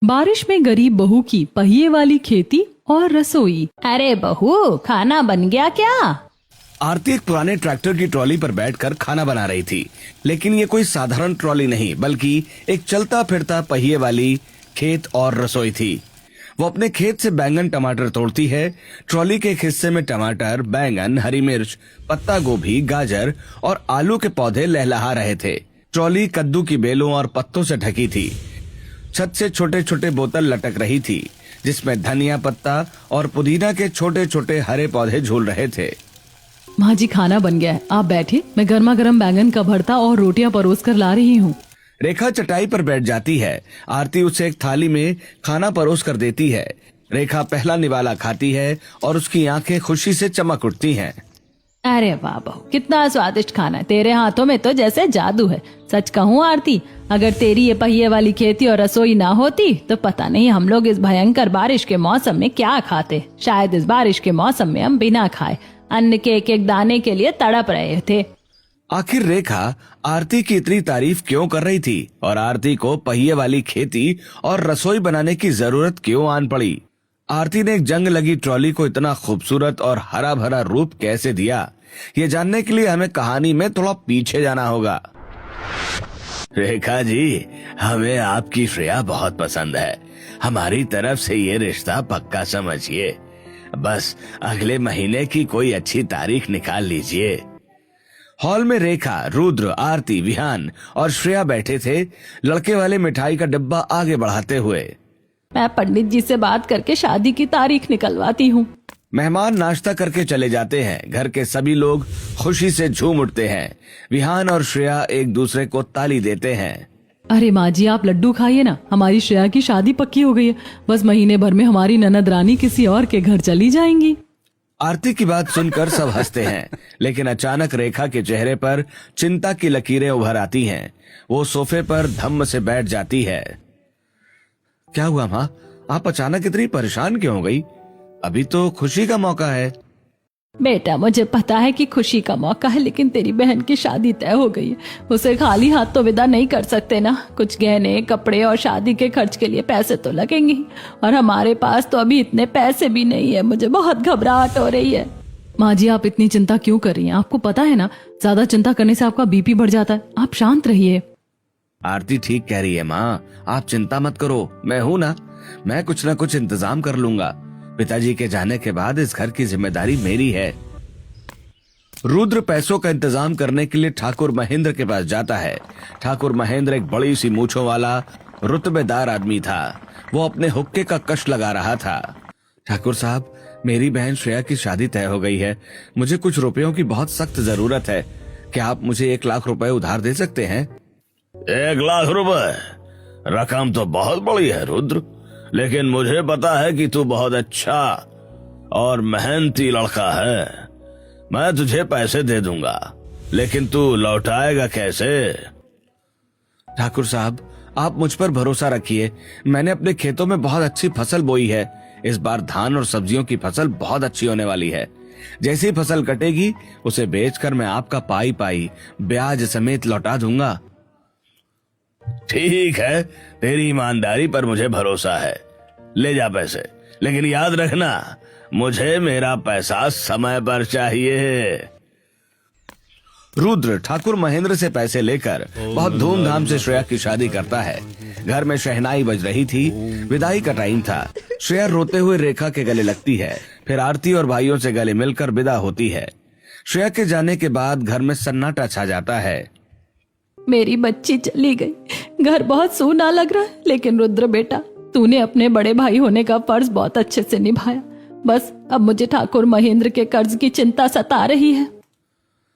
बारिश में गरीब बहू की पहिए वाली खेती और रसोई। अरे बहू, खाना बन गया क्या? आरती एक पुराने ट्रैक्टर की ट्रॉली पर बैठकर खाना बना रही थी, लेकिन ये कोई साधारण ट्रॉली नहीं बल्कि एक चलता फिरता पहिए वाली खेत और रसोई थी। वो अपने खेत से बैंगन टमाटर तोड़ती है। ट्रॉली के एक हिस्से में टमाटर, बैंगन, हरी मिर्च, पत्ता गोभी, गाजर और आलू के पौधे लहलहा रहे थे। ट्रॉली कद्दू की बेलों और पत्तों से ढकी थी। छत से छोटे छोटे बोतल लटक रही थी जिसमें धनिया पत्ता और पुदीना के छोटे छोटे हरे पौधे झूल रहे थे। माँ जी, खाना बन गया है, आप बैठे, मैं गर्मा गर्म बैंगन का भरता और रोटियां परोस कर ला रही हूँ। रेखा चटाई पर बैठ जाती है। आरती उसे एक थाली में खाना परोस कर देती है। रेखा पहला निवाला खाती है और उसकी आंखें खुशी से चमक उठती हैं। अरे वाह बहू, कितना स्वादिष्ट खाना है, तेरे हाथों में तो जैसे जादू है। सच कहूँ आरती, अगर तेरी ये पहिए वाली खेती और रसोई ना होती तो पता नहीं हम लोग इस भयंकर बारिश के मौसम में क्या खाते। शायद इस बारिश के मौसम में हम बिना खाए अन्न के एक एक दाने के लिए तड़प रहे थे। आखिर रेखा आरती की इतनी तारीफ क्यों कर रही थी और आरती को पहिए वाली खेती और रसोई बनाने की जरूरत क्यों आन पड़ी? आरती ने एक जंग लगी ट्रॉली को इतना खूबसूरत और हरा भरा रूप कैसे दिया, ये जानने के लिए हमें कहानी में थोड़ा पीछे जाना होगा। रेखा जी, हमें आपकी श्रेया बहुत पसंद है। हमारी तरफ से ये रिश्ता पक्का समझिए। बस अगले महीने की कोई अच्छी तारीख निकाल लीजिए। हॉल में रेखा, रुद्र, आरती, विहान और श्रेया बैठे थे, लड़के वाले मिठाई का डिब्बा आगे बढ़ाते हुए। मैं पंडित जी से बात करके शादी की तारीख निकलवाती हूँ। मेहमान नाश्ता करके चले जाते हैं। घर के सभी लोग खुशी से झूम उठते हैं। विहान और श्रेया एक दूसरे को ताली देते हैं। अरे माँ जी, आप लड्डू खाइए ना, हमारी श्रेया की शादी पक्की हो गई है। बस महीने भर में हमारी ननद रानी किसी और के घर चली जाएंगी। आरती की बात सुनकर सब हंसते हैं, लेकिन अचानक रेखा के चेहरे पर चिंता की लकीरें उभर आती हैं। वो सोफे पर धम्म से बैठ जाती है। क्या हुआ माँ, आप अचानक इतनी परेशान क्यों हो गई? अभी तो खुशी का मौका है। बेटा, मुझे पता है कि खुशी का मौका है, लेकिन तेरी बहन की शादी तय हो गई है। उसे खाली हाथ तो विदा नहीं कर सकते ना। कुछ गहने, कपड़े और शादी के खर्च के लिए पैसे तो लगेंगे ही, और हमारे पास तो अभी इतने पैसे भी नहीं है। मुझे बहुत घबराहट हो रही है। माँ जी, आप इतनी चिंता क्यों कर रही हैं? आपको पता है ना, ज्यादा चिंता करने से आपका बीपी बढ़ जाता है। आप शांत रहिए। आरती ठीक कह रही है माँ, आप चिंता मत करो, मैं हूं ना। मैं कुछ न कुछ इंतजाम कर लूंगा। पिताजी के जाने के बाद इस घर की जिम्मेदारी मेरी है। रुद्र पैसों का इंतजाम करने के लिए ठाकुर महेंद्र के पास जाता है। ठाकुर महेंद्र एक बड़ी सी मूंछों वाला रुतबेदार आदमी था। वो अपने हुक्के का कश लगा रहा था। ठाकुर साहब, मेरी बहन श्रेया की शादी तय हो गई है। मुझे कुछ रुपयों की बहुत सख्त जरूरत है। क्या आप मुझे 1 लाख रुपए उधार दे सकते हैं? 1 लाख रुपए? रकम तो बहुत बड़ी है रुद्र, लेकिन मुझे पता है कि तू बहुत अच्छा और मेहनती लड़का है। मैं तुझे पैसे दे दूंगा, लेकिन तू लौटाएगा कैसे? ठाकुर साहब, आप मुझ पर भरोसा रखिए। मैंने अपने खेतों में बहुत अच्छी फसल बोई है। इस बार धान और सब्जियों की फसल बहुत अच्छी होने वाली है। जैसी ही फसल कटेगी उसे बेचकर मैं आपका पाई पाई ब्याज समेत लौटा दूंगा। ठीक है, तेरी ईमानदारी पर मुझे भरोसा है। ले जा पैसे, लेकिन याद रखना, मुझे मेरा पैसा समय पर चाहिए। रुद्र ठाकुर महेंद्र से पैसे लेकर बहुत धूमधाम से श्रेया की शादी करता है। घर में शहनाई बज रही थी। विदाई का टाइम था। श्रेया रोते हुए रेखा के गले लगती है, फिर आरती और भाइयों से गले मिलकर विदा होती है। श्रेया के जाने के बाद घर में सन्नाटा छा जाता है। मेरी बच्ची चली गई, घर बहुत सूना लग रहा है। लेकिन रुद्र बेटा, तूने अपने बड़े भाई होने का फर्ज बहुत अच्छे से निभाया। बस अब मुझे ठाकुर महेंद्र के कर्ज की चिंता सता रही है।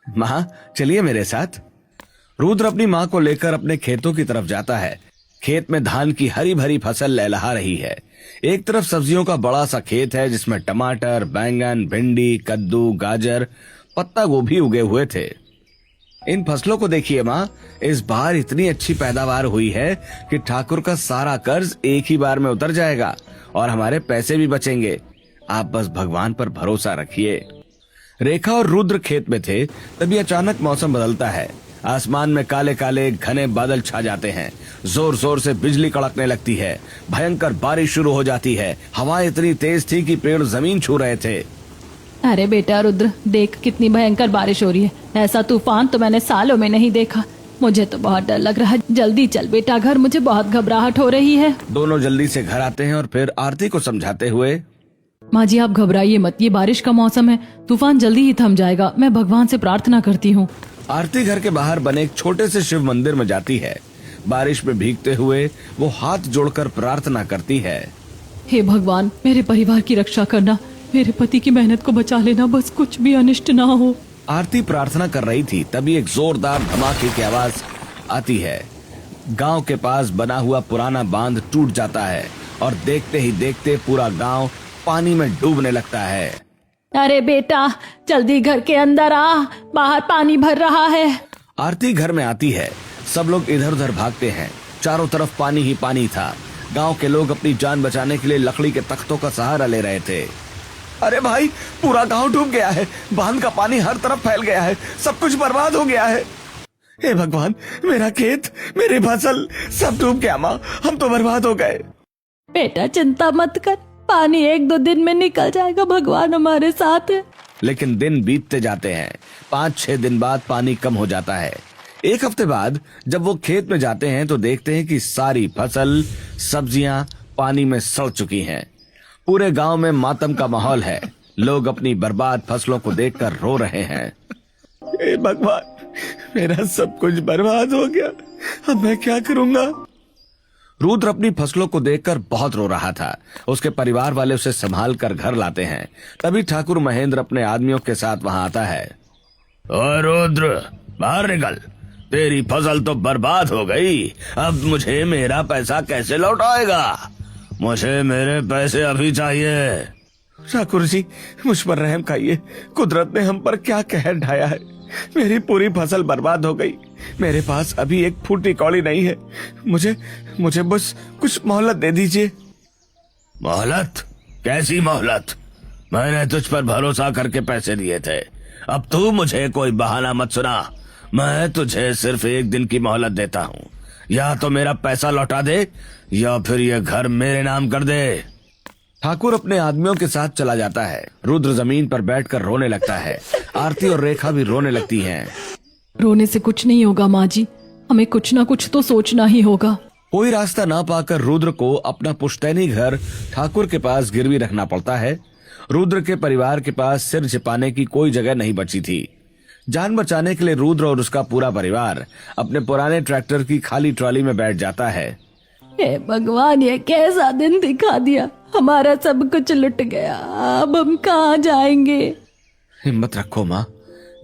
माँ, चलिए मेरे साथ। रुद्र अपनी माँ को लेकर अपने खेतों की तरफ जाता है। खेत में धान की हरी भरी फसल लहलहा रही है। एक तरफ सब्जियों का बड़ा सा खेत है जिसमें टमाटर, बैंगन, भिंडी, कद्दू, गाजर, पत्ता गोभी उगे हुए थे। इन फसलों को देखिए माँ, इस बार इतनी अच्छी पैदावार हुई है कि ठाकुर का सारा कर्ज एक ही बार में उतर जाएगा और हमारे पैसे भी बचेंगे। आप बस भगवान पर भरोसा रखिए। रेखा और रुद्र खेत में थे, तभी अचानक मौसम बदलता है। आसमान में काले काले घने बादल छा जाते हैं। जोर जोर से बिजली कड़कने लगती है। भयंकर बारिश शुरू हो जाती है। हवा इतनी तेज थी कि पेड़ जमीन छू रहे थे। अरे बेटा रुद्र, देख कितनी भयंकर बारिश हो रही है। ऐसा तूफान तो मैंने सालों में नहीं देखा। मुझे तो बहुत डर लग रहा है। जल्दी चल बेटा घर, मुझे बहुत घबराहट हो रही है। दोनों जल्दी से घर आते हैं और फिर आरती को समझाते हुए, माँ जी आप घबराइए मत, ये बारिश का मौसम है, तूफान जल्दी ही थम जाएगा। मैं भगवान से प्रार्थना करती हूँ। आरती घर के बाहर बने एक छोटे से शिव मंदिर में जाती है। बारिश में भीगते हुए वो हाथ जोड़कर प्रार्थना करती है। हे भगवान, मेरे परिवार की रक्षा करना, मेरे पति की मेहनत को बचा लेना, बस कुछ भी अनिष्ट ना हो। आरती प्रार्थना कर रही थी, तभी एक जोरदार धमाके की आवाज आती है। गांव के पास बना हुआ पुराना बांध टूट जाता है और देखते ही देखते पूरा गांव पानी में डूबने लगता है। अरे बेटा जल्दी घर के अंदर आ, बाहर पानी भर रहा है। आरती घर में आती है। सब लोग इधर उधर भागते हैं। चारों तरफ पानी ही पानी था। गांव के लोग अपनी जान बचाने के लिए लकड़ी के तख्तों का सहारा ले रहे थे। अरे भाई, पूरा गांव डूब गया है। बांध का पानी हर तरफ फैल गया है। सब कुछ बर्बाद हो गया है। हे भगवान, मेरा खेत, मेरी फसल सब डूब गया। माँ, हम तो बर्बाद हो गए। बेटा चिंता मत कर, पानी 1-2 दिन में निकल जाएगा, भगवान हमारे साथ है। लेकिन दिन बीतते जाते हैं। 5-6 दिन बाद पानी कम हो जाता है। 1 हफ्ते बाद जब वो खेत में जाते हैं तो देखते हैं कि सारी फसल, सब्जियां पानी में सड़ चुकी हैं। पूरे गांव में मातम का माहौल है। लोग अपनी बर्बाद फसलों को देखकर रो रहे हैं। हे भगवान, मेरा सब कुछ बर्बाद हो गया। अब मैं क्या करूंगा? रुद्र अपनी फसलों को देखकर बहुत रो रहा था। उसके परिवार वाले उसे संभाल कर घर लाते हैं। तभी ठाकुर महेंद्र अपने आदमियों के साथ वहां आता है। ओए रुद्र, बाहर निकल। तेरी फसल तो बर्बाद हो गई। अब मुझे मेरा पैसा कैसे लौटाएगा? मुझे मेरे पैसे अभी चाहिए। ठाकुर जी, मुझ पर रहम खाइए। कुदरत ने हम पर क्या कहर ढाया है। मेरी पूरी फसल बर्बाद हो गई। मेरे पास अभी एक फूटी कौड़ी नहीं है। मुझे बस कुछ मोहलत दे दीजिए। मोहलत? कैसी मोहलत? मैंने तुझ पर भरोसा करके पैसे दिए थे। अब तू मुझे कोई बहाना मत सुना। मैं तुझे सिर्फ 1 दिन की मोहलत देता हूँ। या तो मेरा पैसा लौटा दे या फिर ये घर मेरे नाम कर दे। ठाकुर अपने आदमियों के साथ चला जाता है। रुद्र जमीन पर बैठकर रोने लगता है। आरती और रेखा भी रोने लगती हैं। रोने से कुछ नहीं होगा माँ जी, हमें कुछ ना कुछ तो सोचना ही होगा। कोई रास्ता ना पाकर रुद्र को अपना पुश्तैनी घर ठाकुर के पास गिरवी रखना पड़ता है। रुद्र के परिवार के पास सिर छिपाने की कोई जगह नहीं बची थी। जान बचाने के लिए रुद्र और उसका पूरा परिवार अपने पुराने ट्रैक्टर की खाली ट्रॉली में बैठ जाता है। हे भगवान, ये कैसा दिन दिखा दिया। हमारा सब कुछ लुट गया। अब हम कहाँ जाएंगे? हिम्मत रखो माँ,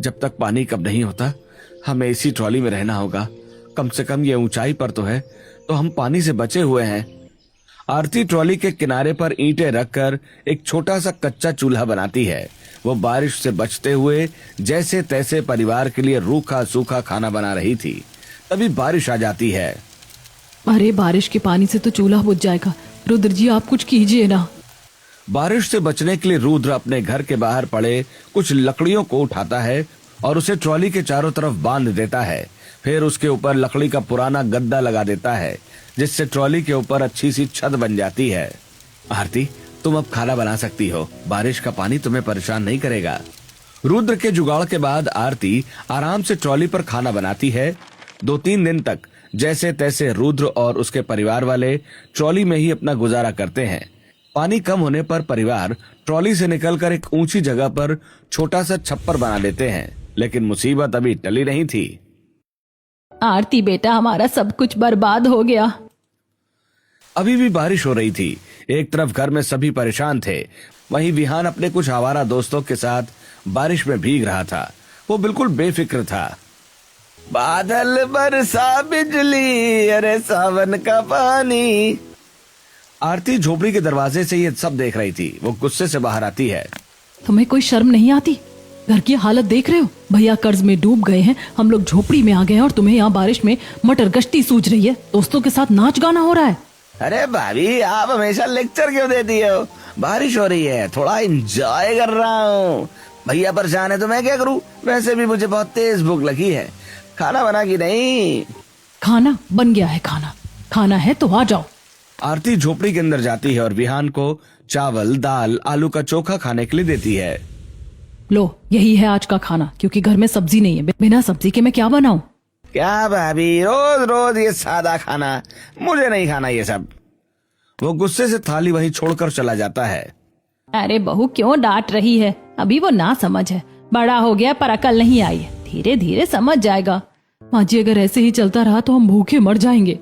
जब तक पानी कम नहीं होता हमें इसी ट्रॉली में रहना होगा। कम से कम ये ऊंचाई पर तो है, तो हम पानी से बचे हुए हैं। आरती ट्रॉली के किनारे पर ईंटें रखकर एक छोटा सा कच्चा चूल्हा बनाती है। वो बारिश से बचते हुए जैसे तैसे परिवार के लिए रूखा सूखा खाना बना रही थी। तभी बारिश आ जाती है। अरे बारिश के पानी से तो चूल्हा बुझ जाएगा। रुद्र जी आप कुछ कीजिए ना। बारिश से बचने के लिए रुद्र अपने घर के बाहर पड़े कुछ लकड़ियों को उठाता है और उसे ट्रॉली के चारों तरफ बांध देता है। फिर उसके ऊपर लकड़ी का पुराना गद्दा लगा देता है, जिससे ट्रॉली के ऊपर अच्छी सी छत बन जाती है। आरती, तुम अब खाना बना सकती हो। बारिश का पानी तुम्हें परेशान नहीं करेगा। रुद्र के जुगाड़ के बाद आरती आराम से ट्रॉली पर खाना बनाती है। 2-3 दिन तक जैसे तैसे रुद्र और उसके परिवार वाले ट्रॉली में ही अपना गुजारा करते हैं। पानी कम होने पर परिवार ट्रॉली से निकलकर एक ऊंची जगह पर छोटा सा छप्पर बना लेते हैं। लेकिन मुसीबत अभी टली नहीं थी। आरती बेटा, हमारा सब कुछ बर्बाद हो गया। अभी भी बारिश हो रही थी। एक तरफ घर में सभी परेशान थे, वहीं विहान अपने कुछ आवारा दोस्तों के साथ बारिश में भीग रहा था। वो बिल्कुल बेफिक्र था। बादल बरसा बिजली, अरे सावन का पानी। आरती झोपड़ी के दरवाजे से ये सब देख रही थी। वो गुस्से से बाहर आती है। तुम्हें कोई शर्म नहीं आती? घर की हालत देख रहे हो? भैया कर्ज में डूब गए हैं, हम लोग झोपड़ी में आ गए हैं और तुम्हें यहाँ बारिश में मटर गश्ती सूझ रही है। दोस्तों के साथ नाच गाना हो रहा है। अरे भाभी, आप हमेशा लेक्चर क्यों देती हो? बारिश हो रही है, थोड़ा एंजॉय कर रहा हूँ। भैया परेशान है तो मैं क्या करूँ? वैसे भी मुझे बहुत तेज भूख लगी है। खाना बना कि नहीं? खाना बन गया है, खाना खाना है तो आ जाओ। आरती झोपड़ी के अंदर जाती है और विहान को चावल, दाल, आलू का चोखा खाने के लिए देती है। लो, यही है आज का खाना, क्योंकि घर में सब्जी नहीं है। बिना सब्जी के मैं क्या बनाऊं? क्या भाभी, रोज रोज ये सादा खाना, मुझे नहीं खाना ये सब। वो गुस्से से थाली वहीं छोड़कर चला जाता है। अरे बहू क्यों डांट रही है? अभी वो ना समझ है, बड़ा हो गया पर अकल नहीं आई है, धीरे धीरे समझ जाएगा। माँ जी, अगर ऐसे ही चलता रहा तो हम भूखे मर जाएंगे।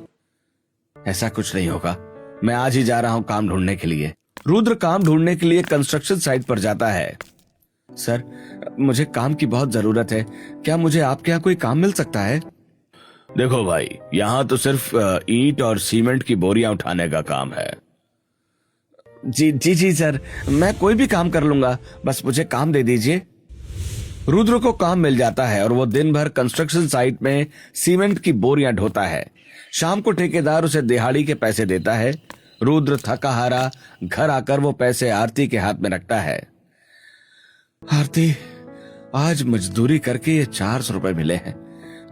ऐसा कुछ नहीं होगा, मैं आज ही जा रहा हूँ काम ढूंढने के लिए। रुद्र काम ढूंढने के लिए कंस्ट्रक्शन साइट पर जाता है। सर, मुझे काम की बहुत जरूरत है, क्या मुझे आपके यहाँ कोई काम मिल सकता है? देखो भाई, यहाँ तो सिर्फ ईंट और सीमेंट की बोरियां उठाने का काम है। जी जी जी सर, मैं कोई भी काम कर लूंगा, बस मुझे काम दे दीजिए। रुद्र को काम मिल जाता है और वो दिन भर कंस्ट्रक्शन साइट में सीमेंट की बोरियां ढोता है। शाम को ठेकेदार उसे दिहाड़ी के पैसे देता है। रुद्र थका हारा घर आकर वो पैसे आरती के हाथ में रखता है। आरती, आज मजदूरी करके ये 400 रुपए मिले हैं।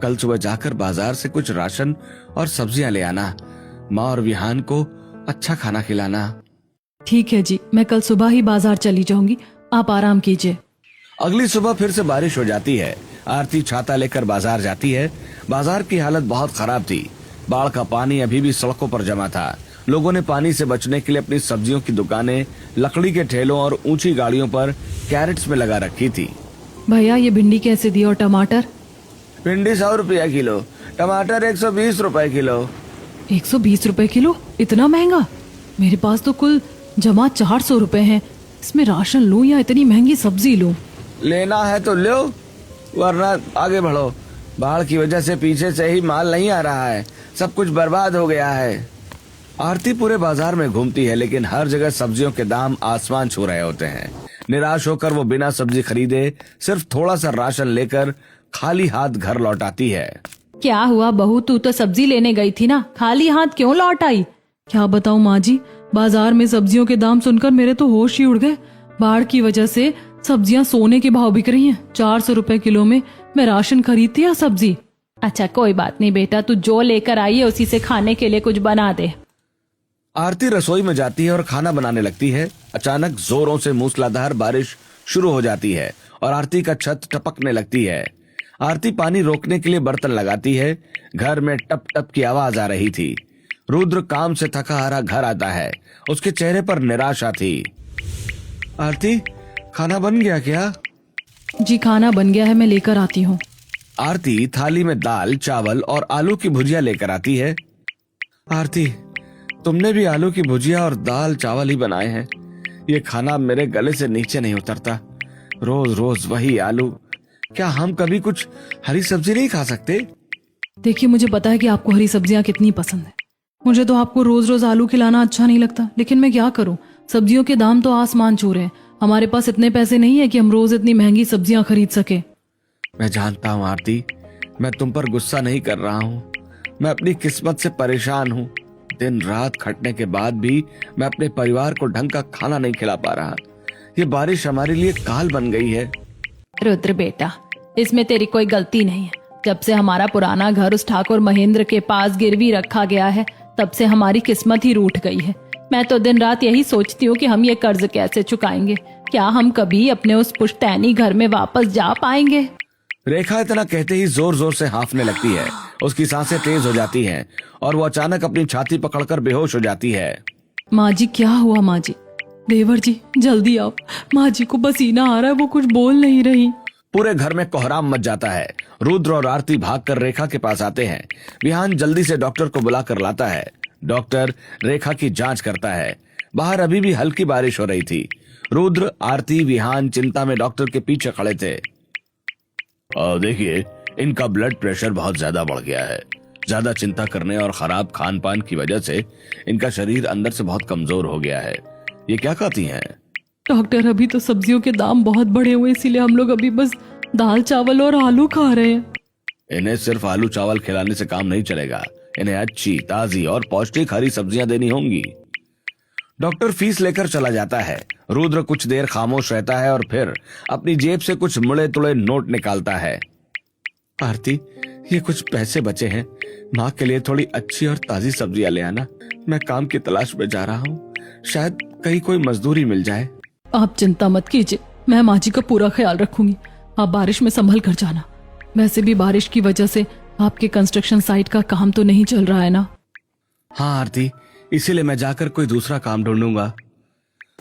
कल सुबह जाकर बाजार से कुछ राशन और सब्जियां ले आना। माँ और विहान को अच्छा खाना खिलाना। ठीक है जी, मैं कल सुबह ही बाजार चली जाऊंगी, आप आराम कीजिए। अगली सुबह फिर से बारिश हो जाती है। आरती छाता लेकर बाजार जाती है। बाजार की हालत बहुत खराब थी। बाढ़ का पानी अभी भी सड़कों पर जमा था। लोगों ने पानी से बचने के लिए अपनी सब्जियों की दुकानें लकड़ी के ठेलों और ऊंची गाड़ियों पर कैरेट्स में लगा रखी थी। भैया, ये भिंडी कैसे दी और टमाटर? भिंडी 100 रुपया किलो, टमाटर 120 रुपए किलो। 120 रुपए किलो? इतना महंगा? मेरे पास तो कुल जमा 400 रुपए हैं। इसमें राशन लूं या इतनी महंगी सब्जी लूं? लेना है तो लो, वरना आगे बढ़ो। बाढ़ की वजह से पीछे से ही माल नहीं आ रहा है, सब कुछ बर्बाद हो गया है। आरती पूरे बाजार में घूमती है, लेकिन हर जगह सब्जियों के दाम आसमान छू रहे होते हैं। निराश होकर वो बिना सब्जी खरीदे सिर्फ थोड़ा सा राशन लेकर खाली हाथ घर लौट आती है। क्या हुआ बहू, तू तो सब्जी लेने गई थी ना, खाली हाथ क्यों लौट आई? क्या बताऊं माँ जी, बाजार में सब्जियों के दाम सुनकर मेरे तो होश ही उड़ गए। बाढ़ की वजह से सब्जियां सोने के भाव बिक रही हैं। 400 रुपए किलो में मैं राशन खरीदती या सब्जी? अच्छा कोई बात नहीं बेटा, तू जो लेकर आई है उसी से खाने के लिए कुछ बना दे। आरती रसोई में जाती है और खाना बनाने लगती है। अचानक जोरों से मूसलाधार बारिश शुरू हो जाती है और आरती का छत टपकने लगती है। आरती पानी रोकने के लिए बर्तन लगाती है। घर में टप टप की आवाज आ रही थी। रुद्र काम से थका हारा घर आता है। उसके चेहरे पर निराशा थी। आरती, खाना बन गया क्या? जी खाना बन गया है, मैं लेकर आती हूँ। आरती थाली में दाल, चावल और आलू की भुजिया लेकर आती है। आरती, तुमने भी आलू की भुजिया और दाल चावल ही बनाए हैं। ये खाना मेरे गले से नीचे नहीं उतरता। रोज रोज वही आलू। क्या हम कभी कुछ हरी सब्जी नहीं खा सकते? देखिए, मुझे पता है कि आपको हरी सब्जियां कितनी पसंद है। मुझे तो आपको रोज रोज आलू खिलाना अच्छा नहीं लगता, लेकिन मैं क्या करूं, सब्जियों के दाम तो आसमान छू रहे हैं। हमारे पास इतने पैसे नहीं है कि हम रोज इतनी महंगी सब्जियां खरीद सके। मैं जानता हूँ आरती, मैं तुम पर गुस्सा नहीं कर रहा हूँ। मैं अपनी किस्मत से परेशान हूँ। दिन रात खटने के बाद भी मैं अपने परिवार को ढंग का खाना नहीं खिला पा रहा। ये बारिश हमारे लिए काल बन गई है। रुद्र बेटा, इसमें तेरी कोई गलती नहीं है। जब से हमारा पुराना घर उस ठाकुर महेंद्र के पास गिरवी रखा गया है, तब से हमारी किस्मत ही रूठ गई है। मैं तो दिन रात यही सोचती हूँ कि हम ये कर्ज कैसे चुकाएंगे। क्या हम कभी अपने उस पुश्तैनी घर में वापस जा पाएंगे? रेखा इतना कहते ही जोर जोर से हांफने लगती है। उसकी सांसें तेज हो जाती हैं और वो अचानक अपनी छाती पकड़कर बेहोश हो जाती है। माँ जी, क्या हुआ माँ जी? देवर जी जल्दी आओ, माँ जी को पसीना आ रहा है, वो कुछ बोल नहीं रही। पूरे घर में कोहराम मच जाता है। रुद्र और आरती भागकर रेखा के पास आते हैं। विहान जल्दी से डॉक्टर को बुलाकर लाता है। डॉक्टर रेखा की जांच करता है। बाहर अभी भी हल्की बारिश हो रही थी। रुद्र, आरती, विहान चिंता में डॉक्टर के पीछे खड़े थे। देखिए, इनका ब्लड प्रेशर बहुत ज्यादा बढ़ गया है। ज्यादा चिंता करने और खराब खान पान की वजह से इनका शरीर अंदर से बहुत कमजोर हो गया है। ये क्या खाती हैं? डॉक्टर, अभी तो सब्जियों के दाम बहुत बढ़े हुए, इसीलिए हम लोग अभी बस दाल चावल और आलू खा रहे हैं। इन्हें सिर्फ आलू चावल खिलाने से काम नहीं चलेगा। इन्हें अच्छी, ताजी और पौष्टिक हरी सब्जियां देनी होंगी। डॉक्टर फीस लेकर चला जाता है। रुद्र कुछ देर खामोश रहता है और फिर अपनी जेब से कुछ मुड़े तुड़े नोट निकालता है। आरती, ये कुछ पैसे बचे हैं, माँ के लिए थोड़ी अच्छी और ताजी सब्जियां ले आना। मैं काम की तलाश में जा रहा हूँ, शायद कहीं कोई मजदूरी मिल जाए। आप चिंता मत कीजिए, मैं माँ जी का पूरा ख्याल रखूंगी। आप बारिश में संभल कर जाना। वैसे भी बारिश की वजह से आपके कंस्ट्रक्शन साइट का काम तो नहीं चल रहा है ना? हाँ आरती, इसीलिए मैं जाकर कोई दूसरा काम ढूंढूंगा।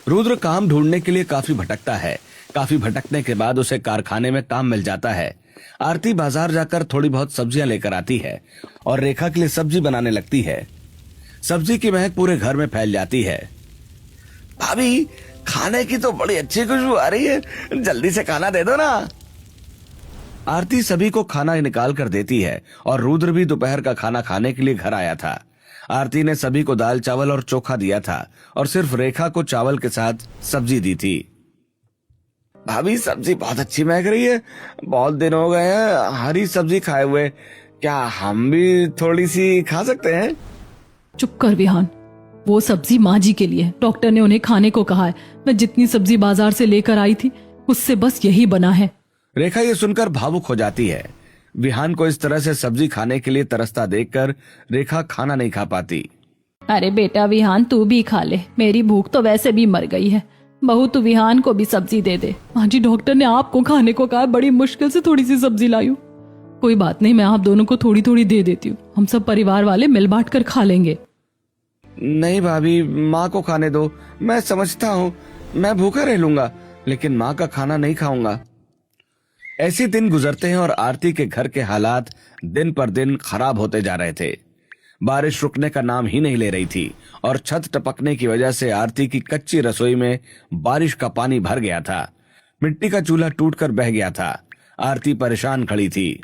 रुद्र काम ढूंढने के लिए काफी भटकता है। काफी भटकने के बाद उसे कारखाने में काम मिल जाता है। आरती बाजार जाकर थोड़ी बहुत सब्जियां लेकर आती है और रेखा के लिए सब्जी बनाने लगती है। सब्जी की महक पूरे घर में फैल जाती है। भाभी, खाने की तो बड़ी अच्छी खुशबू आ रही है, जल्दी से खाना दे दो ना। आरती सभी को खाना निकाल कर देती है और रुद्र भी दोपहर का खाना खाने के लिए घर आया था। आरती ने सभी को दाल चावल और चोखा दिया था और सिर्फ रेखा को चावल के साथ सब्जी दी थी। भाभी, सब्जी बहुत अच्छी महक रही है, बहुत दिन हो गए हैं हरी सब्जी खाए हुए, क्या हम भी थोड़ी सी खा सकते हैं? चुप कर विहान, वो सब्जी माँ जी के लिए, डॉक्टर ने उन्हें खाने को कहा है। मैं जितनी सब्जी बाजार से लेकर आई थी उससे बस यही बना है। रेखा ये सुनकर भावुक हो जाती है। विहान को इस तरह से सब्जी खाने के लिए तरसता देखकर रेखा खाना नहीं खा पाती। अरे बेटा विहान, तू भी खा ले, मेरी भूख तो वैसे भी मर गई है। बहू, तू विहान को भी सब्जी दे दे। हाँ जी, डॉक्टर ने आपको खाने को कहा, बड़ी मुश्किल से थोड़ी सी सब्जी लाई हूँ। कोई बात नहीं, मैं आप दोनों को थोड़ी थोड़ी दे देती हूँ, हम सब परिवार वाले मिल बांट कर खा लेंगे। नहीं भाभी, माँ को खाने दो। मैं समझता हूँ मैं भूखा रह लूंगा, लेकिन माँ का खाना नहीं खाऊंगा। ऐसे दिन गुजरते हैं और आरती के घर के हालात दिन पर दिन खराब होते जा रहे थे। बारिश रुकने का नाम ही नहीं ले रही थी और छत टपकने की वजह से आरती की कच्ची रसोई में बारिश का पानी भर गया था। मिट्टी का चूल्हा टूटकर बह गया था। आरती परेशान खड़ी थी।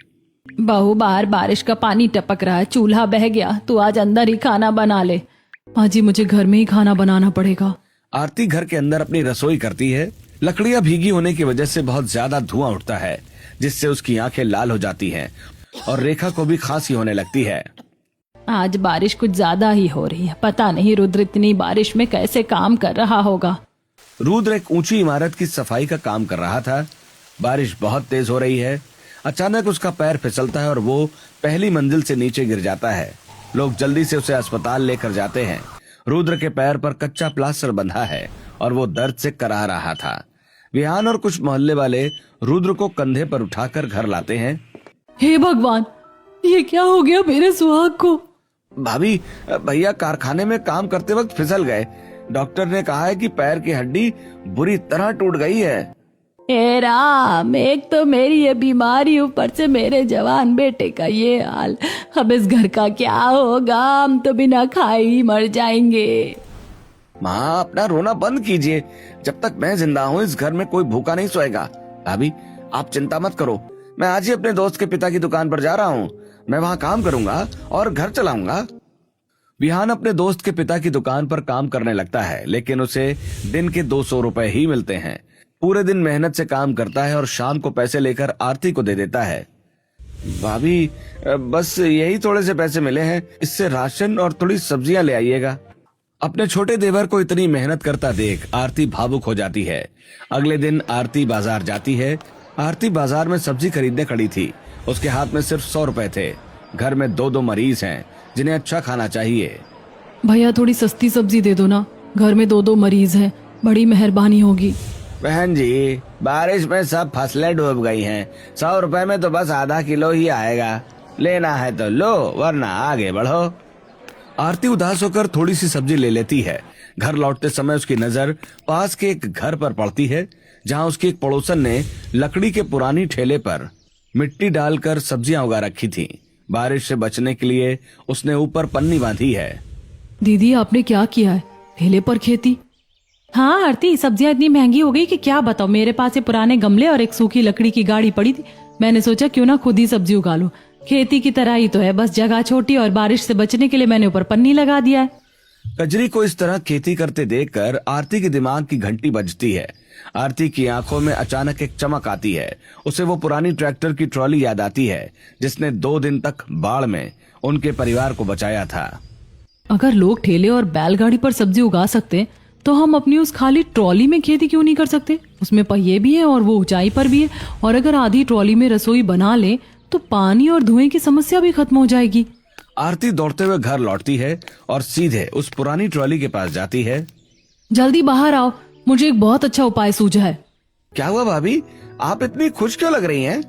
बहू, बाहर बारिश का पानी टपक रहा है, चूल्हा बह गया, तू आज अंदर ही खाना बना ले। माँ जी, मुझे घर में ही खाना बनाना पड़ेगा। आरती घर के अंदर अपनी रसोई करती है। लकड़ियां भीगी होने की वजह से बहुत ज्यादा धुआं उठता है, जिससे उसकी आंखें लाल हो जाती हैं और रेखा को भी खांसी होने लगती है। आज बारिश कुछ ज्यादा ही हो रही है, पता नहीं रुद्र इतनी बारिश में कैसे काम कर रहा होगा। रुद्र एक ऊंची इमारत की सफाई का काम कर रहा था। बारिश बहुत तेज हो रही है। अचानक उसका पैर फिसलता है और वो पहली मंजिल से नीचे गिर जाता है। लोग जल्दी से उसे अस्पताल लेकर जाते हैं। रुद्र के पैर पर कच्चा प्लास्टर बंधा है और वो दर्द से कराह रहा था। विहान और कुछ मोहल्ले वाले रुद्र को कंधे पर उठाकर घर लाते हैं। हे भगवान, ये क्या हो गया मेरे सुहाग को? भाभी, भैया कारखाने में काम करते वक्त फिसल गए। डॉक्टर ने कहा है कि पैर की हड्डी बुरी तरह टूट गई है। हे राम, एक तो मेरी ये बीमारी, ऊपर से मेरे जवान बेटे का ये हाल। अब इस घर का क्या होगा? हम तो बिना खाए ही मर जाएंगे। माँ, अपना रोना बंद कीजिए। जब तक मैं जिंदा हूँ इस घर में कोई भूखा नहीं सोएगा। भाभी, आप चिंता मत करो, मैं आज ही अपने दोस्त के पिता की दुकान पर जा रहा हूँ। मैं वहाँ काम करूंगा और घर चलाऊंगा। विहान अपने दोस्त के पिता की दुकान पर काम करने लगता है, लेकिन उसे दिन के 200 रुपए ही मिलते हैं। पूरे दिन मेहनत से काम करता है और शाम को पैसे लेकर आरती को दे देता है। भाभी, बस यही थोड़े से पैसे मिले हैं, इससे राशन और थोड़ी सब्जियां ले आइएगा। अपने छोटे देवर को इतनी मेहनत करता देख आरती भावुक हो जाती है। अगले दिन आरती बाजार जाती है। आरती बाजार में सब्जी खरीदने खड़ी थी। उसके हाथ में सिर्फ 100 रुपए थे। घर में 2 मरीज हैं जिन्हें अच्छा खाना चाहिए। भैया, थोड़ी सस्ती सब्जी दे दो ना, घर में 2 मरीज हैं, बड़ी मेहरबानी होगी। बहन जी, बारिश में सब फसलें डूब गई हैं। 100 रुपए में तो बस आधा किलो ही आएगा। लेना है तो लो, वरना आगे बढ़ो। आरती उदास होकर थोड़ी सी सब्जी ले लेती है। घर लौटते समय उसकी नजर पास के एक घर पर पड़ती है, जहां उसकी एक पड़ोसन ने लकड़ी के पुरानी ठेले पर मिट्टी डालकर सब्जियां उगा रखी थी। बारिश से बचने के लिए उसने ऊपर पन्नी बांधी है। दीदी, आपने क्या किया है? ठेले पर खेती? हाँ आरती, सब्जियां इतनी महंगी हो गई कि क्या बताओ। मेरे पास ये पुराने गमले और एक सूखी लकड़ी की गाड़ी पड़ी थी। मैंने सोचा क्यों ना खुद ही सब्जी उगा लूं। खेती की तरह ही तो है, बस जगह छोटी और बारिश से बचने के लिए मैंने ऊपर पन्नी लगा दिया है। कजरी को इस तरह खेती करते देखकर आरती के दिमाग की घंटी बजती है। आरती की आंखों में अचानक एक चमक आती है। उसे वो पुरानी ट्रैक्टर की ट्रॉली याद आती है, जिसने 2 दिन तक बाढ़ में उनके परिवार को बचाया था। अगर लोग ठेले और बैलगाड़ी पर सब्जी उगा सकते तो हम अपनी उस खाली ट्रॉली में खेती क्यों नहीं कर सकते? उसमें पहिए भी है और वो ऊंचाई पर भी है, और अगर आधी ट्रॉली में रसोई बना ले तो पानी और धुएं की समस्या भी खत्म हो जाएगी। आरती दौड़ते हुए घर लौटती है और सीधे उस पुरानी ट्रॉली के पास जाती है। जल्दी बाहर आओ, मुझे एक बहुत अच्छा उपाय सूझा है। क्या हुआ भाभी, आप इतनी खुश क्यों लग रही हैं?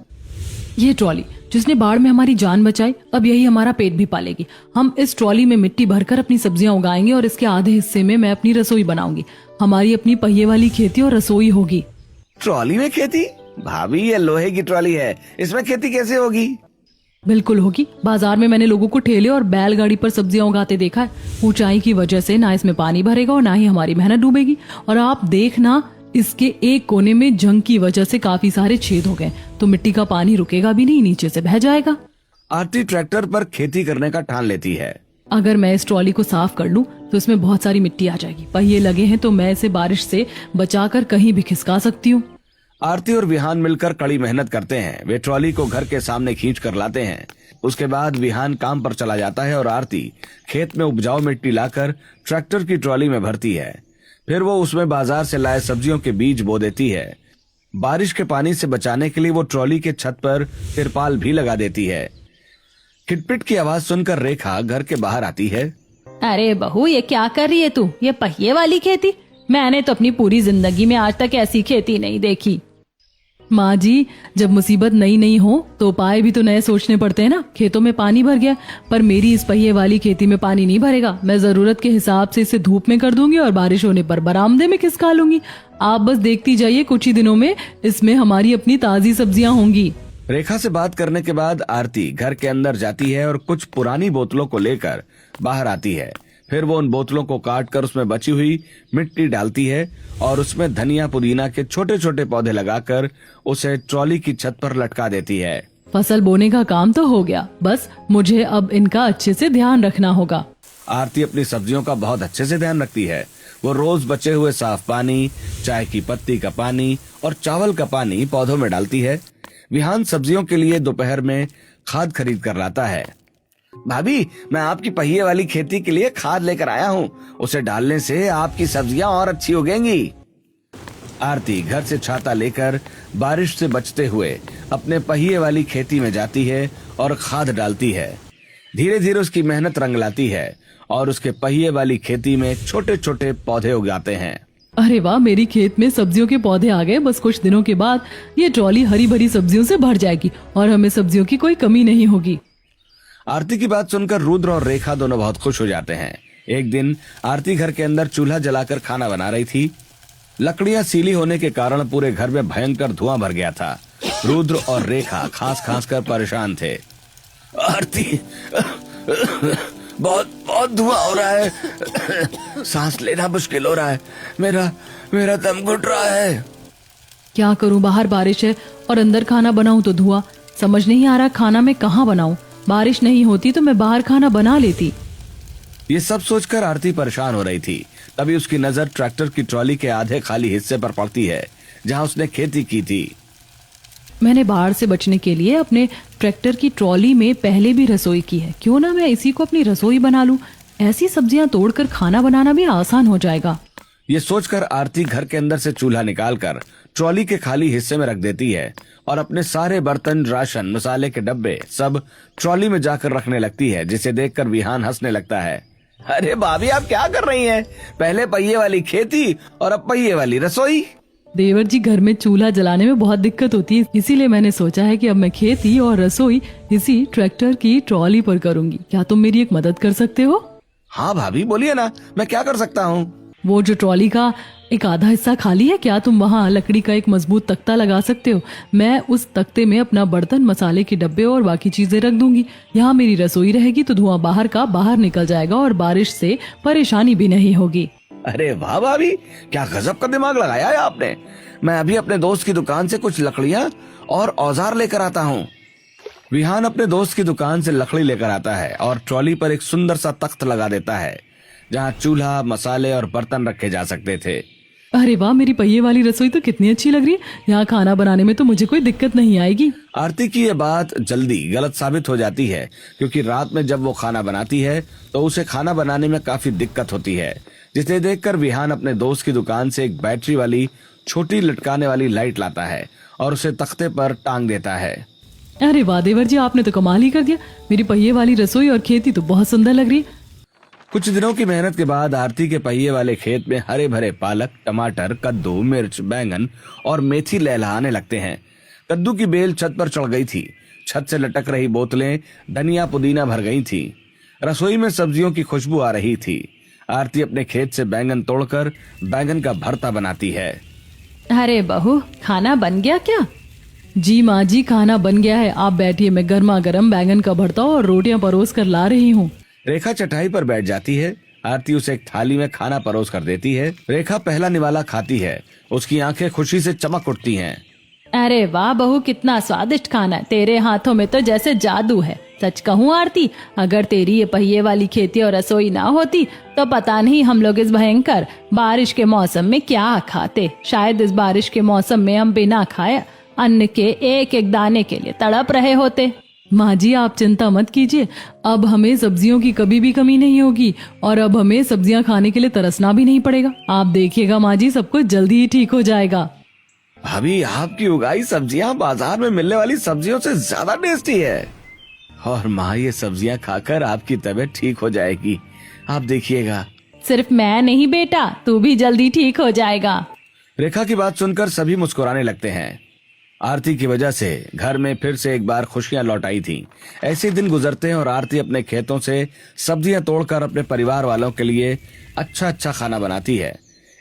ये ट्रॉली जिसने बाढ़ में हमारी जान बचाई, अब यही हमारा पेट भी पालेगी। हम इस ट्रॉली में मिट्टी भरकर अपनी सब्जियां उगाएंगे और इसके आधे हिस्से में मैं अपनी रसोई बनाऊंगी। हमारी अपनी पहिए वाली खेती और रसोई होगी। ट्रॉली में खेती? भाभी ये लोहे की ट्रॉली है, इसमें खेती कैसे होगी? बिल्कुल होगी। बाजार में मैंने लोगों को ठेले और बैलगाड़ी पर सब्जियां उगाते देखा है। ऊंचाई की वजह से ना इसमें पानी भरेगा और ना ही हमारी मेहनत डूबेगी। और आप देखना, इसके एक कोने में जंग की वजह से काफी सारे छेद हो गए, तो मिट्टी का पानी रुकेगा भी नहीं, नीचे से बह जाएगा। आरती ट्रैक्टर पर खेती करने का ठान लेती है। अगर मैं इस ट्रॉली को साफ कर लूं तो इसमें बहुत सारी मिट्टी आ जाएगी। पहिए लगे हैं तो मैं इसे बारिश से बचाकर कहीं भी खिसका सकती हूँ। आरती और विहान मिलकर कड़ी मेहनत करते हैं। वे ट्रॉली को घर के सामने खींच कर लाते हैं। उसके बाद विहान काम पर चला जाता है और आरती खेत में उपजाऊ मिट्टी लाकर ट्रैक्टर की ट्रॉली में भरती है। फिर वो उसमें बाजार से लाए सब्जियों के बीज बो देती है। बारिश के पानी से बचाने के लिए वो ट्रॉली के छत पर तिरपाल भी लगा देती है। खिटपिट की आवाज सुनकर रेखा घर के बाहर आती है। अरे बहू, ये क्या कर रही है तू? ये पहिए वाली खेती? मैंने तो अपनी पूरी जिंदगी में आज तक ऐसी खेती नहीं देखी। माँ जी, जब मुसीबत नई नई हो तो उपाय भी तो नए सोचने पड़ते हैं ना। खेतों में पानी भर गया, पर मेरी इस पहिए वाली खेती में पानी नहीं भरेगा। मैं जरूरत के हिसाब से इसे धूप में कर दूंगी और बारिश होने पर बरामदे में खिसका लूंगी। आप बस देखती जाइए, कुछ ही दिनों में इसमें हमारी अपनी ताजी सब्जियां होंगी। रेखा से बात करने के बाद आरती घर के अंदर जाती है और कुछ पुरानी बोतलों को लेकर बाहर आती है। फिर वो उन बोतलों को काटकर उसमें बची हुई मिट्टी डालती है और उसमें धनिया पुदीना के छोटे छोटे पौधे लगाकर उसे ट्रॉली की छत पर लटका देती है। फसल बोने का काम तो हो गया, बस मुझे अब इनका अच्छे से ध्यान रखना होगा। आरती अपनी सब्जियों का बहुत अच्छे से ध्यान रखती है। वो रोज बचे हुए साफ पानी, चाय की पत्ती का पानी और चावल का पानी पौधों में डालती है। विहान सब्जियों के लिए दोपहर में खाद खरीद कर लाता है। भाभी, मैं आपकी पहिए वाली खेती के लिए खाद लेकर आया हूँ। उसे डालने से आपकी सब्जियां और अच्छी उगेंगी। आरती घर से छाता लेकर बारिश से बचते हुए अपने पहिए वाली खेती में जाती है और खाद डालती है। धीरे धीरे उसकी मेहनत रंग लाती है और उसके पहिए वाली खेती में छोटे छोटे पौधे उगाते हैं। अरे वाह, मेरी खेत में सब्जियों के पौधे आ गए। बस कुछ दिनों के बाद ये ट्रॉली हरी भरी सब्जियों से भर जाएगी और हमें सब्जियों की कोई कमी नहीं होगी। आरती की बात सुनकर रुद्र और रेखा दोनों बहुत खुश हो जाते हैं। एक दिन आरती घर के अंदर चूल्हा जलाकर खाना बना रही थी। लकड़ियां सीली होने के कारण पूरे घर में भयंकर धुआं भर गया था। रुद्र और रेखा खांस खांस कर परेशान थे। आरती, बहुत बहुत धुआं हो रहा है, सांस लेना मुश्किल हो रहा है, मेरा दम घुट रहा है। क्या करूं, बाहर बारिश है और अंदर खाना बनाऊं तो धुआं। समझ नहीं आ रहा खाना मैं कहाँ बनाऊं। बारिश नहीं होती तो मैं बाहर खाना बना लेती। ये सब सोचकर आरती परेशान हो रही थी। तभी उसकी नजर ट्रैक्टर की ट्रॉली के आधे खाली हिस्से पर पड़ती है जहां उसने खेती की थी। मैंने बाढ़ से बचने के लिए अपने ट्रैक्टर की ट्रॉली में पहले भी रसोई की है। क्यों ना मैं इसी को अपनी रसोई बना लूं। ऐसी सब्जियां तोड़कर खाना बनाना भी आसान हो जाएगा। ये सोचकर आरती घर के अंदर से चूल्हा निकालकर ट्रॉली के खाली हिस्से में रख देती है और अपने सारे बर्तन, राशन, मसाले के डब्बे सब ट्रॉली में जाकर रखने लगती है, जिसे देखकर विहान हंसने लगता है। अरे भाभी, आप क्या कर रही हैं? पहले पहिए वाली खेती और अब पहिए वाली रसोई। देवर जी, घर में चूल्हा जलाने में बहुत दिक्कत होती है, इसीलिए मैंने सोचा है कि अब मैं खेती और रसोई इसी ट्रैक्टर की ट्रॉली पर करूंगी। क्या तुम मेरी एक मदद कर सकते हो? हाँ भाभी, बोलिए ना, मैं क्या कर सकता हूँ? वो जो ट्रॉली का एक आधा हिस्सा खाली है, क्या तुम वहाँ लकड़ी का एक मजबूत तख्ता लगा सकते हो? मैं उस तख्ते में अपना बर्तन, मसाले के डब्बे और बाकी चीजें रख दूंगी। यहाँ मेरी रसोई रहेगी तो धुआं बाहर का बाहर निकल जाएगा और बारिश से परेशानी भी नहीं होगी। अरे वाह भाभी, क्या गजब का दिमाग लगाया है आपने। मैं अभी अपने दोस्त की दुकान से कुछ लकड़ियाँ और औजार लेकर आता हूँ। विहान अपने दोस्त की दुकान से लकड़ी लेकर आता है और ट्रॉली पर एक सुंदर सा तख्त लगा देता है जहाँ चूल्हा, मसाले और बर्तन रखे जा सकते थे। अरे वाह, मेरी पहिए वाली रसोई तो कितनी अच्छी लग रही है। यहाँ खाना बनाने में तो मुझे कोई दिक्कत नहीं आएगी। आरती की ये बात जल्दी गलत साबित हो जाती है, क्योंकि रात में जब वो खाना बनाती है तो उसे खाना बनाने में काफी दिक्कत होती है, जिसे देखकर विहान अपने दोस्त की दुकान से एक बैटरी वाली छोटी लटकाने वाली लाइट लाता है और उसे तख्ते पर टांग देता है। अरे वाह देवर जी, आपने तो कमाल ही कर दिया। मेरी पहिए वाली रसोई और खेती तो बहुत सुंदर लग रही है। कुछ दिनों की मेहनत के बाद आरती के पहिए वाले खेत में हरे भरे पालक, टमाटर, कद्दू, मिर्च, बैंगन और मेथी लहलहाने लगते हैं। कद्दू की बेल छत पर चढ़ गई थी। छत से लटक रही बोतलें धनिया पुदीना भर गई थी। रसोई में सब्जियों की खुशबू आ रही थी। आरती अपने खेत से बैंगन तोड़कर बैंगन का भरता बनाती है। अरे बहू, खाना बन गया क्या? जी माँ जी, खाना बन गया है। आप बैठिए, मैं गर्मा गर्म बैंगन का भरता और रोटियां परोस कर ला रही हूँ। रेखा चटाई पर बैठ जाती है। आरती उसे एक थाली में खाना परोस कर देती है। रेखा पहला निवाला खाती है। उसकी आंखें खुशी से चमक उठती हैं। अरे वाह बहू, कितना स्वादिष्ट खाना है। तेरे हाथों में तो जैसे जादू है। सच कहूँ आरती, अगर तेरी ये पहिए वाली खेती और रसोई ना होती तो पता नहीं हम लोग इस भयंकर बारिश के मौसम में क्या खाते। शायद इस बारिश के मौसम में हम बिना खाए अन्न के एक एक दाने के लिए तड़प रहे होते। माँ जी, आप चिंता मत कीजिए। अब हमें सब्जियों की कभी भी कमी नहीं होगी और अब हमें सब्जियां खाने के लिए तरसना भी नहीं पड़ेगा। आप देखिएगा माँ जी, सब कुछ जल्दी ही ठीक हो जाएगा। भाभी, आपकी उगाई सब्जियां बाजार में मिलने वाली सब्जियों से ज्यादा टेस्टी है। और माँ, ये सब्जियां खाकर आपकी तबीयत ठीक हो जाएगी, आप देखिएगा। सिर्फ मैं नहीं बेटा, तू भी जल्दी ठीक हो जाएगा। रेखा की बात सुनकर सभी मुस्कुराने लगते हैं। आरती की वजह से घर में फिर से एक बार खुशियां लौट आई थी। ऐसे दिन गुजरते हैं और आरती अपने खेतों से सब्जियां तोड़कर अपने परिवार वालों के लिए अच्छा अच्छा खाना बनाती है।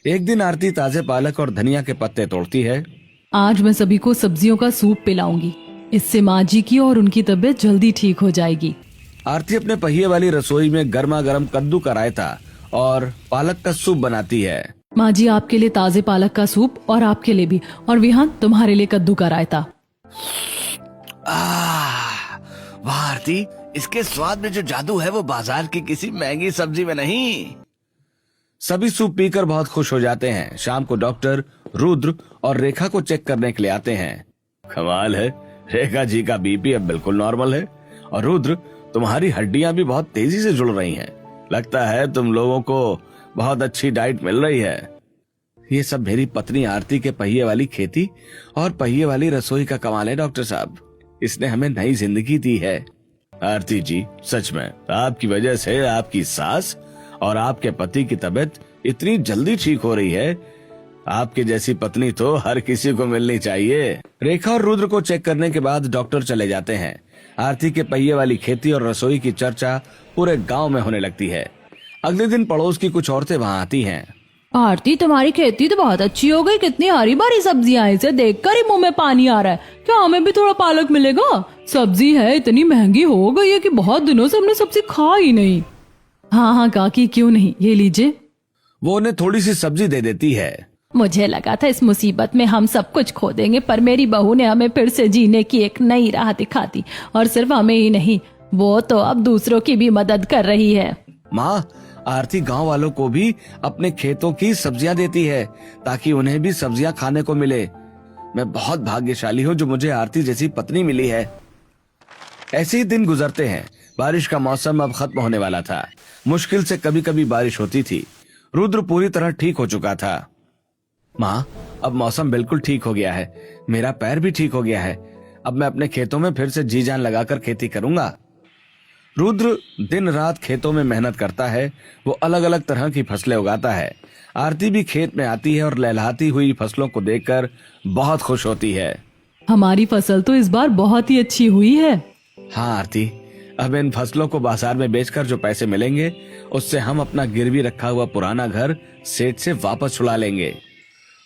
एक दिन आरती ताजे पालक और धनिया के पत्ते तोड़ती है। आज मैं सभी को सब्जियों का सूप पिलाऊंगी। इससे माँ जी की और उनकी तबीयत जल्दी ठीक हो जाएगी। आरती अपने पहिए वाली रसोई में गर्मा गर्म कद्दू का रायता और पालक का सूप बनाती है। माँ जी, आपके लिए ताजे पालक का सूप और आपके लिए भी, और विहान तुम्हारे लिए कद्दू का रायता। वाह आरती, इसके स्वाद में जो जादू है वो बाजार की किसी महंगी सब्जी में नहीं। सभी सूप पीकर बहुत खुश हो जाते हैं। शाम को डॉक्टर रुद्र और रेखा को चेक करने के लिए आते हैं। कमाल है, रेखा जी का बीपी अब बिल्कुल नॉर्मल है और रुद्र, तुम्हारी हड्डियां भी बहुत तेजी से जुड़ रही हैं। लगता है तुम लोगों को बहुत अच्छी डाइट मिल रही है। ये सब मेरी पत्नी आरती के पहिए वाली खेती और पहिए वाली रसोई का कमाल है डॉक्टर साहब। इसने हमें नई जिंदगी दी है। आरती जी, सच में आपकी वजह से आपकी सास और आपके पति की तबीयत इतनी जल्दी ठीक हो रही है। आपकी जैसी पत्नी तो हर किसी को मिलनी चाहिए। रेखा और रुद्र को चेक करने के बाद डॉक्टर चले जाते हैं। आरती के पहिए वाली खेती और रसोई की चर्चा पूरे गांव में होने लगती है। अगले दिन पड़ोस की कुछ औरतें वहां आती हैं। आरती, तुम्हारी खेती तो बहुत अच्छी हो गई। कितनी हरी भरी सब्जियां हैं, इसे देखकर ही मुंह में पानी आ रहा है। क्या हमें भी थोड़ा पालक मिलेगा? सब्जी है इतनी महंगी हो गई है कि बहुत दिनों से हमने सब्जी खा ही नहीं। हाँ हाँ काकी, क्यों नहीं, ये लीजिए। वो उन्हें थोड़ी सी सब्जी दे देती है। मुझे लगा था इस मुसीबत में हम सब कुछ खो देंगे, पर मेरी बहू ने हमें फिर से जीने की एक नई राह दिखा दी। और सिर्फ हमें ही नहीं, वो तो अब दूसरों की भी मदद कर रही है। माँ, आरती गांव वालों को भी अपने खेतों की सब्जियां देती है ताकि उन्हें भी सब्जियां खाने को मिले। मैं बहुत भाग्यशाली हूँ जो मुझे आरती जैसी पत्नी मिली है। ऐसे ही दिन गुजरते हैं। बारिश का मौसम अब खत्म होने वाला था। मुश्किल से कभी कभी बारिश होती थी। रुद्र पूरी तरह ठीक हो चुका था। माँ, अब मौसम बिल्कुल ठीक हो गया है। मेरा पैर भी ठीक हो गया है। अब मैं अपने खेतों में फिर से जी जान लगाकर खेती करूंगा। रुद्र दिन रात खेतों में मेहनत करता है। वो अलग अलग तरह की फसलें उगाता है। आरती भी खेत में आती है और लहलहाती हुई फसलों को देखकर बहुत खुश होती है। हमारी फसल तो इस बार बहुत ही अच्छी हुई है। हाँ आरती, अब इन फसलों को बाजार में बेचकर जो पैसे मिलेंगे उससे हम अपना गिरवी रखा हुआ पुराना घर सेठ से वापस छुड़ा लेंगे।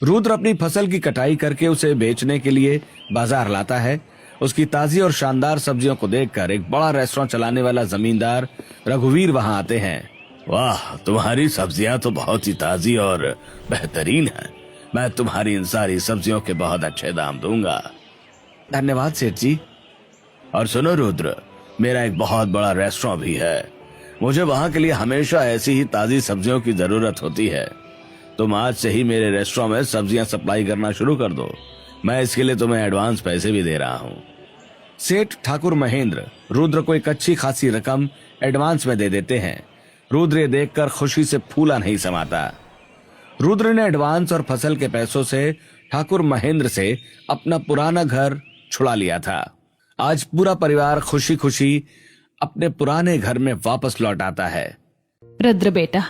रुद्र अपनी फसल की कटाई करके उसे बेचने के लिए बाजार लाता है। उसकी ताजी और शानदार सब्जियों को देखकर एक बड़ा रेस्टोरेंट चलाने वाला जमींदार रघुवीर वहां आते हैं। वाह, तुम्हारी सब्जियां तो बहुत ही ताजी और बेहतरीन हैं। मैं तुम्हारी इन सारी सब्जियों के बहुत अच्छे दाम दूंगा। धन्यवाद सेठ जी। और सुनो रुद्र, मेरा एक बहुत बड़ा रेस्टोरेंट भी है। मुझे वहां के लिए हमेशा ऐसी ही ताजी सब्जियों की जरूरत होती है। तुम आज से ही मेरे रेस्टोरेंट में सब्जियां सप्लाई करना शुरू कर दो। मैं इसके लिए तुम्हें एडवांस पैसे भी दे रहा हूँ। सेठ ठाकुर महेंद्र रुद्र को एक अच्छी खासी रकम एडवांस में दे देते हैं। रुद्र ये देखकर खुशी से फूला नहीं समाता। रुद्र ने एडवांस और फसल के पैसों से ठाकुर महेंद्र से अपना पुराना घर छुड़ा लिया था। आज पूरा परिवार खुशी खुशी अपने पुराने घर में वापस लौट आता है। रुद्र बेटा,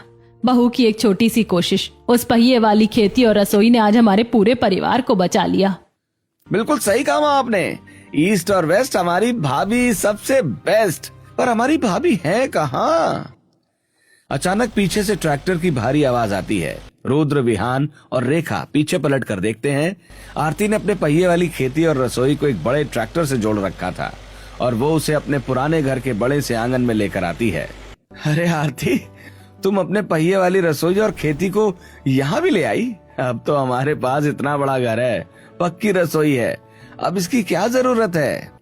बहू की एक छोटी सी कोशिश, उस पहिए वाली खेती और रसोई ने आज हमारे पूरे परिवार को बचा लिया। बिल्कुल सही कहा आपने। ईस्ट और वेस्ट हमारी भाभी सबसे बेस्ट। पर हमारी भाभी है कहाँ? अचानक पीछे से ट्रैक्टर की भारी आवाज आती है। रुद्र, विहान और रेखा पीछे पलट कर देखते हैं। आरती ने अपने पहिए वाली खेती और रसोई को एक बड़े ट्रैक्टर से जोड़ रखा था और वो उसे अपने पुराने घर के बड़े से आंगन में लेकर आती है। अरे आरती, तुम अपने पहिए वाली रसोई और खेती को यहाँ भी ले आई? अब तो हमारे पास इतना बड़ा घर है, पक्की रसोई है, अब इसकी क्या जरूरत है?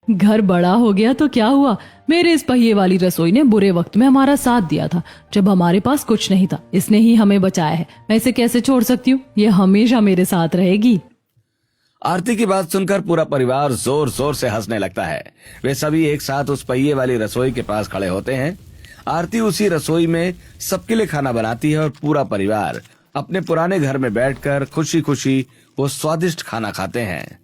घर बड़ा हो गया तो क्या हुआ, मेरे इस पहिए वाली रसोई ने बुरे वक्त में हमारा साथ दिया था, जब हमारे पास कुछ नहीं था। इसने ही हमें बचाया है, मैं इसे कैसे छोड़ सकती हूँ? ये हमेशा मेरे साथ रहेगी। आरती की बात सुनकर पूरा परिवार जोर जोर से हंसने लगता है। वे सभी एक साथ उस पहिए वाली रसोई के पास खड़े होते हैं। आरती उसी रसोई में सबके लिए खाना बनाती है और पूरा परिवार अपने पुराने घर में बैठकर खुशी खुशी वो स्वादिष्ट खाना खाते हैं।